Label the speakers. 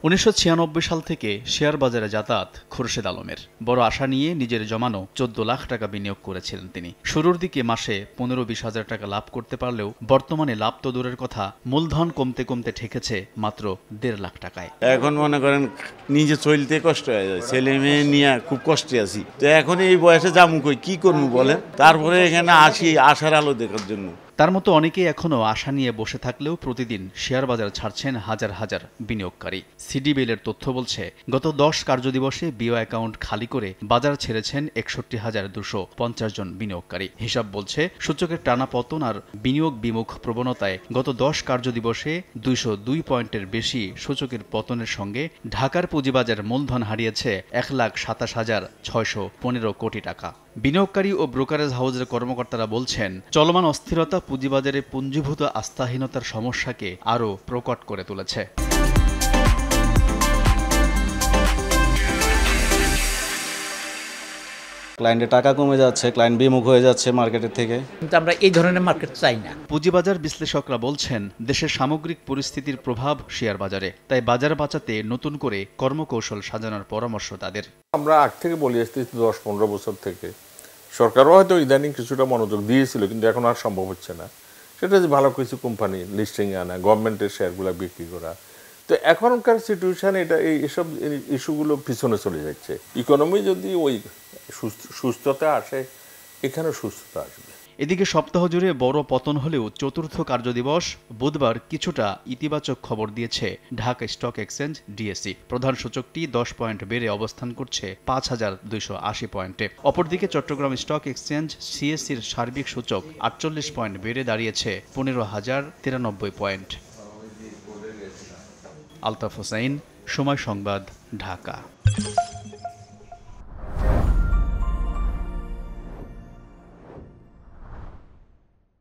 Speaker 1: 1996 সাল থেকে শেয়ার বাজারে যাতায়াত খুরশেদ আলমের। বড় আশা নিয়ে নিজের জমানো 14 লাখ টাকা বিনিয়োগ করেছিলেন তিনি। শুরুর দিকে মাসে 15-20 হাজার টাকা লাভ করতে পারলেও বর্তমানে লাভ তো দূরের কথা, মূলধন কমতে কমতে ঠেকেছে মাত্র 1.5 লাখ টাকায়।
Speaker 2: এখন মনে করেন নিজে চলতে কষ্ট হয়ে যায়, ছেলে মেয়ে নিয়ে খুব কষ্টে আছি। তো এখন এই বয়সে যাবো কই, কি করবো বলেন? তারপরে এখানে আসি আশার আলো দেখার জন্য।
Speaker 1: তার মতো অনেকেই এখনও আশা নিয়ে বসে থাকলেও প্রতিদিন শেয়ার বাজার ছাড়ছেন হাজার হাজার বিনিয়োগকারী। সিডিবিএলের তথ্য বলছে, গত 10 কার্যদিবসে বিও অ্যাকাউন্ট খালি করে বাজার ছেড়েছেন 61,250 জন বিনিয়োগকারী। হিসাব বলছে, সূচকের টানা পতন আর বিনিয়োগ বিমুখ প্রবণতায় গত 10 কার্যদিবসে 202 পয়েন্টের বেশি সূচকের পতনের সঙ্গে ঢাকার পুঁজিবাজার মূলধন হারিয়েছে 1,27,615 কোটি টাকা। বিনিয়োগকারী ও ব্রোকারেজ হাউসের কর্মকর্তারা বলছেন, চলমান অস্থিরতা পুঁজিবাজারে পুঞ্জীভূত আস্থাহীনতার সমস্যাকে আরও প্রকট করে তুলেছে।
Speaker 3: ক্লায়েন্টের টাকা কমে যাচ্ছে, ক্লায়েন্ট বিমুখ হয়ে যাচ্ছে মার্কেটের থেকে।
Speaker 4: কিন্তু আমরা এই ধরনের মার্কেট চাই না।
Speaker 1: পুঁজিবাজার বিশ্লেষকরা বলছেন, দেশের সামগ্রিক পরিস্থিতির প্রভাব শেয়ার বাজারে, তাই বাজার বাঁচাতে নতুন করে কর্মকৌশল সাজানোর পরামর্শ তাদের।
Speaker 5: আমরা আগ থেকে বলে আসতেছি 10-15 বছর থেকে, সরকারও হয়তো ইদানিং কিছুটা মনোযোগ দিয়েছিল, কিন্তু এখন আর সম্ভব হচ্ছে না। সেটা যে ভালো কিছু কোম্পানি লিস্টিংয়ে আনা, গভর্নমেন্টের শেয়ারগুলো বিক্রি করা। তো এখনকার সিচুয়েশান এটা এইসব ইস্যুগুলো পিছনে চলে যাচ্ছে। ইকোনমি যদি ওই সুস্থতা আসে, এখানে সুস্থতা আসবে।
Speaker 1: এদিকে সপ্তাহ জুড়ে বড় পতন হলেও চতুর্থ কার্যদিবস বুধবার কিছুটা ইতিবাচক খবর দিয়েছে ঢাকা স্টক এক্সচেঞ্জ ডিএসই। প্রধান সূচকটি 10 পয়েন্ট বেড়ে অবস্থান করছে 5,280 পয়েন্টে। অপরদিকে চট্টগ্রাম স্টক এক্সচেঞ্জ সিএসসির সার্বিক সূচক 48 পয়েন্ট বেড়ে দাঁড়িয়েছে 15,093 পয়েন্ট। আলতাফ হোসাইন, সময় সংবাদ, ঢাকা।